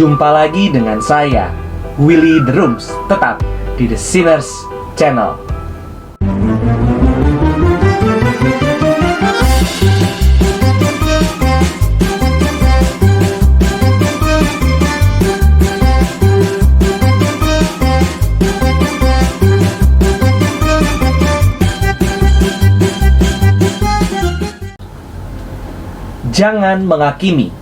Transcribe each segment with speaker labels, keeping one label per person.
Speaker 1: Jumpa lagi dengan saya, Willy The Rooms, tetap di The Sinners Channel. Jangan menghakimi.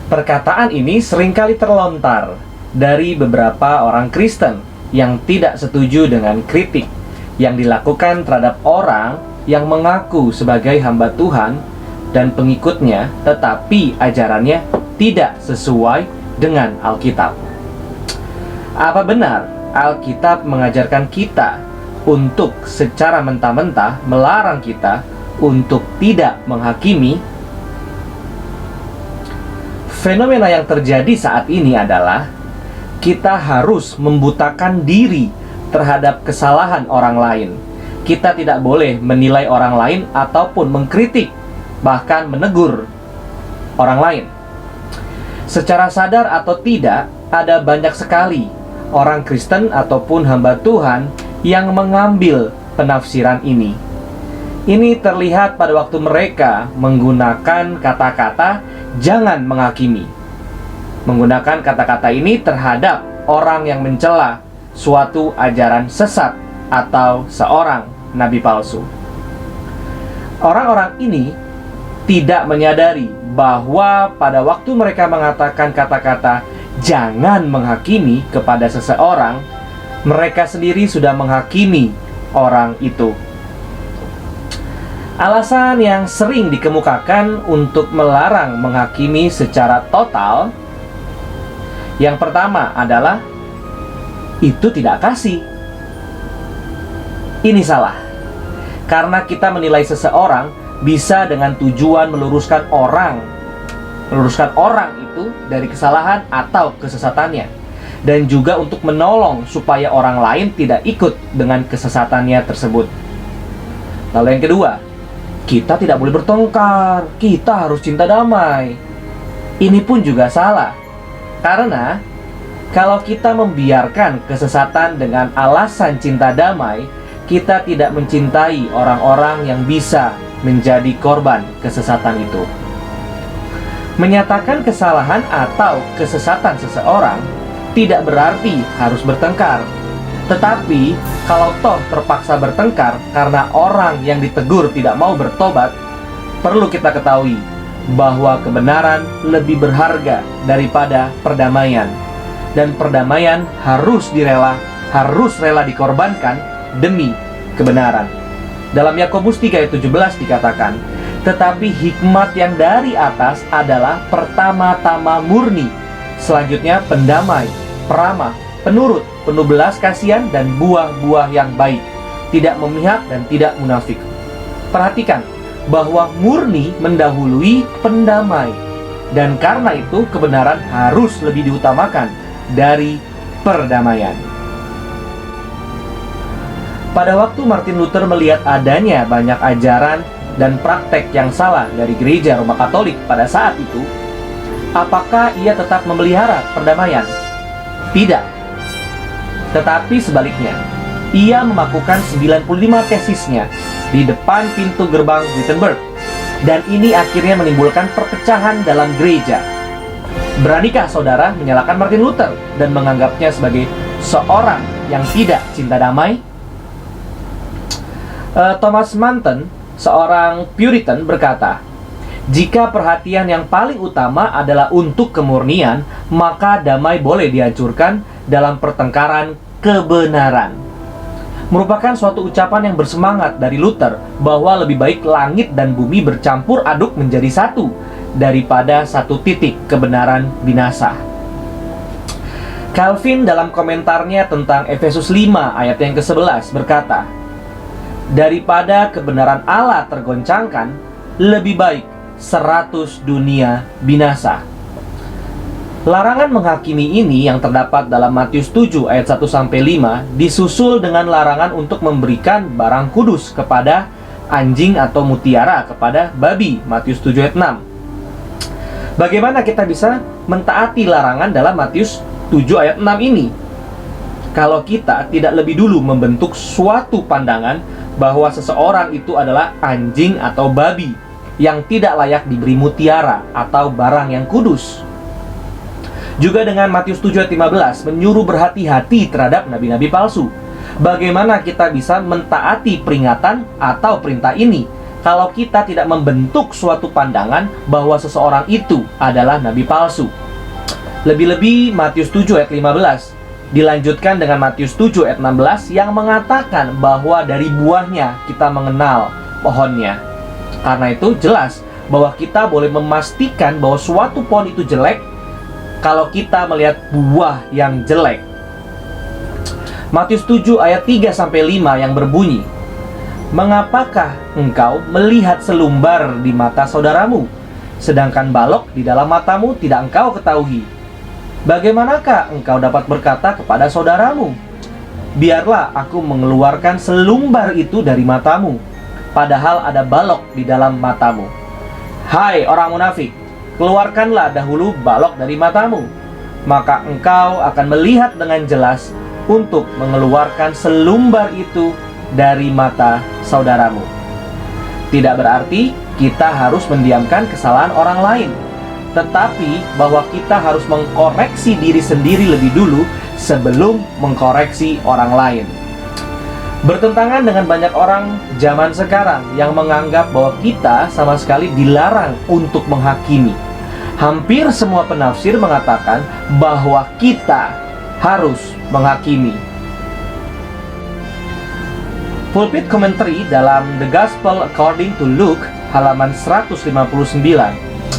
Speaker 1: Perkataan ini seringkali terlontar dari beberapa orang Kristen yang tidak setuju dengan kritik yang dilakukan terhadap orang yang mengaku sebagai hamba Tuhan dan pengikutnya, tetapi ajarannya tidak sesuai dengan Alkitab. Apa benar Alkitab mengajarkan kita untuk secara mentah-mentah melarang kita untuk tidak menghakimi? Fenomena yang terjadi saat ini adalah kita harus membutakan diri terhadap kesalahan orang lain. Kita tidak boleh menilai orang lain ataupun mengkritik, bahkan menegur orang lain. Secara sadar atau tidak, ada banyak sekali orang Kristen ataupun hamba Tuhan yang mengambil penafsiran ini. Ini terlihat pada waktu mereka menggunakan kata-kata "jangan menghakimi". Menggunakan kata-kata ini terhadap orang yang mencela suatu ajaran sesat atau seorang nabi palsu. Orang-orang ini tidak menyadari bahwa pada waktu mereka mengatakan kata-kata "jangan menghakimi" kepada seseorang, mereka sendiri sudah menghakimi orang itu. Alasan yang sering dikemukakan untuk melarang menghakimi secara total, yang pertama adalah itu tidak kasih. Ini salah, karena kita menilai seseorang bisa dengan tujuan meluruskan orang itu dari kesalahan atau kesesatannya, dan juga untuk menolong supaya orang lain tidak ikut dengan kesesatannya tersebut. Lalu yang kedua, kita tidak boleh bertengkar, kita harus cinta damai. Ini pun juga salah, karena kalau kita membiarkan kesesatan dengan alasan cinta damai, kita tidak mencintai orang-orang yang bisa menjadi korban kesesatan itu. Menyatakan kesalahan atau kesesatan seseorang tidak berarti harus bertengkar. Tetapi, kalau toh terpaksa bertengkar karena orang yang ditegur tidak mau bertobat, perlu kita ketahui bahwa kebenaran lebih berharga daripada perdamaian. Dan perdamaian harus rela dikorbankan demi kebenaran. Dalam Yakobus 3 ayat 17 dikatakan, "Tetapi hikmat yang dari atas adalah pertama-tama murni, selanjutnya pendamai, peramah, penurut, penuh belas kasihan dan buah-buah yang baik, tidak memihak dan tidak munafik." Perhatikan bahwa murni mendahului pendamai, dan karena itu kebenaran harus lebih diutamakan dari perdamaian. Pada waktu Martin Luther melihat adanya banyak ajaran dan praktek yang salah dari gereja Roma Katolik pada saat itu, apakah ia tetap memelihara perdamaian? Tidak. Tetapi sebaliknya, ia memakukan 95 tesisnya di depan pintu gerbang Wittenberg, dan ini akhirnya menimbulkan perpecahan dalam gereja. Beranikah saudara menyalahkan Martin Luther dan menganggapnya sebagai seorang yang tidak cinta damai? Thomas Manton, seorang Puritan, berkata, "Jika perhatian yang paling utama adalah untuk kemurnian, maka damai boleh dihancurkan dalam pertengkaran kebenaran." Merupakan suatu ucapan yang bersemangat dari Luther bahwa lebih baik langit dan bumi bercampur aduk menjadi satu daripada satu titik kebenaran binasa. Calvin dalam komentarnya tentang Efesus 5 ayat yang ke-11 berkata, "Daripada kebenaran Allah tergoncangkan, lebih baik 100 dunia binasa." Larangan menghakimi ini yang terdapat dalam Matius 7 ayat 1-5 disusul dengan larangan untuk memberikan barang kudus kepada anjing atau mutiara kepada babi, Matius 7 ayat 6. Bagaimana kita bisa mentaati larangan dalam Matius 7 ayat 6 ini? Kalau kita tidak lebih dulu membentuk suatu pandangan bahwa seseorang itu adalah anjing atau babi yang tidak layak diberi mutiara atau barang yang kudus. Juga dengan Matius 7 ayat 15 menyuruh berhati-hati terhadap nabi-nabi palsu. Bagaimana kita bisa mentaati peringatan atau perintah ini kalau kita tidak membentuk suatu pandangan bahwa seseorang itu adalah nabi palsu? Lebih-lebih Matius 7 ayat 15 dilanjutkan dengan Matius 7 ayat 16 yang mengatakan bahwa dari buahnya kita mengenal pohonnya. Karena itu jelas bahwa kita boleh memastikan bahwa suatu pohon itu jelek kalau kita melihat buah yang jelek. Matius 7 ayat 3-5 yang berbunyi, "Mengapakah engkau melihat selumbar di mata saudaramu, sedangkan balok di dalam matamu tidak engkau ketahui? Bagaimanakah engkau dapat berkata kepada saudaramu, biarlah aku mengeluarkan selumbar itu dari matamu, padahal ada balok di dalam matamu? Hai orang munafik, keluarkanlah dahulu balok dari matamu, maka engkau akan melihat dengan jelas untuk mengeluarkan selumbar itu dari mata saudaramu." Tidak berarti kita harus mendiamkan kesalahan orang lain, tetapi bahwa kita harus mengkoreksi diri sendiri lebih dulu sebelum mengkoreksi orang lain. Bertentangan dengan banyak orang zaman sekarang yang menganggap bahwa kita sama sekali dilarang untuk menghakimi. Hampir semua penafsir mengatakan bahwa kita harus menghakimi. Pulpit Commentary dalam The Gospel According to Luke halaman 159,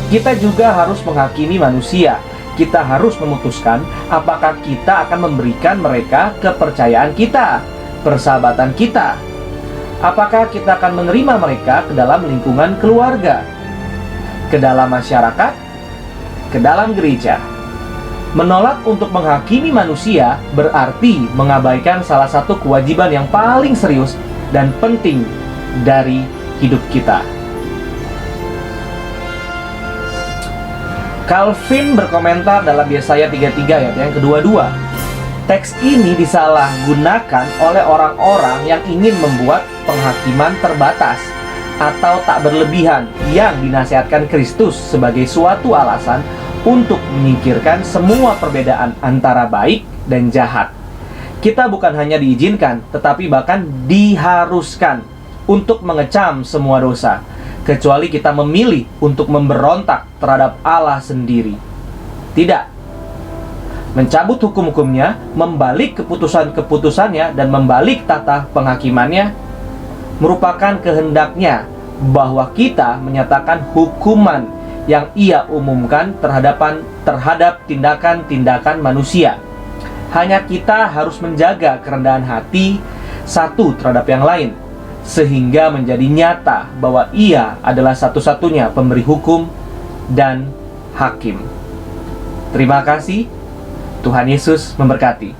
Speaker 1: kita juga harus menghakimi manusia. Kita harus memutuskan apakah kita akan memberikan mereka kepercayaan kita, persahabatan kita. Apakah kita akan menerima mereka ke dalam lingkungan keluarga, ke dalam masyarakat, ke dalam gereja. Menolak untuk menghakimi manusia berarti mengabaikan salah satu kewajiban yang paling serius dan penting dari hidup kita. Calvin berkomentar dalam Yesaya 33 ayat yang kedua-dua, teks ini disalahgunakan oleh orang-orang yang ingin membuat penghakiman terbatas atau tak berlebihan yang dinasihatkan Kristus sebagai suatu alasan untuk menyingkirkan semua perbedaan antara baik dan jahat. Kita bukan hanya diizinkan, tetapi bahkan diharuskan untuk mengecam semua dosa, kecuali kita memilih untuk memberontak terhadap Allah sendiri. Tidak. Mencabut hukum-hukumnya, membalik keputusan-keputusannya, dan membalik tata penghakimannya merupakan kehendaknya bahwa kita menyatakan hukuman yang ia umumkan terhadap tindakan-tindakan manusia. Hanya kita harus menjaga kerendahan hati satu terhadap yang lain, sehingga menjadi nyata bahwa ia adalah satu-satunya pemberi hukum dan hakim. Terima kasih. Tuhan Yesus memberkati.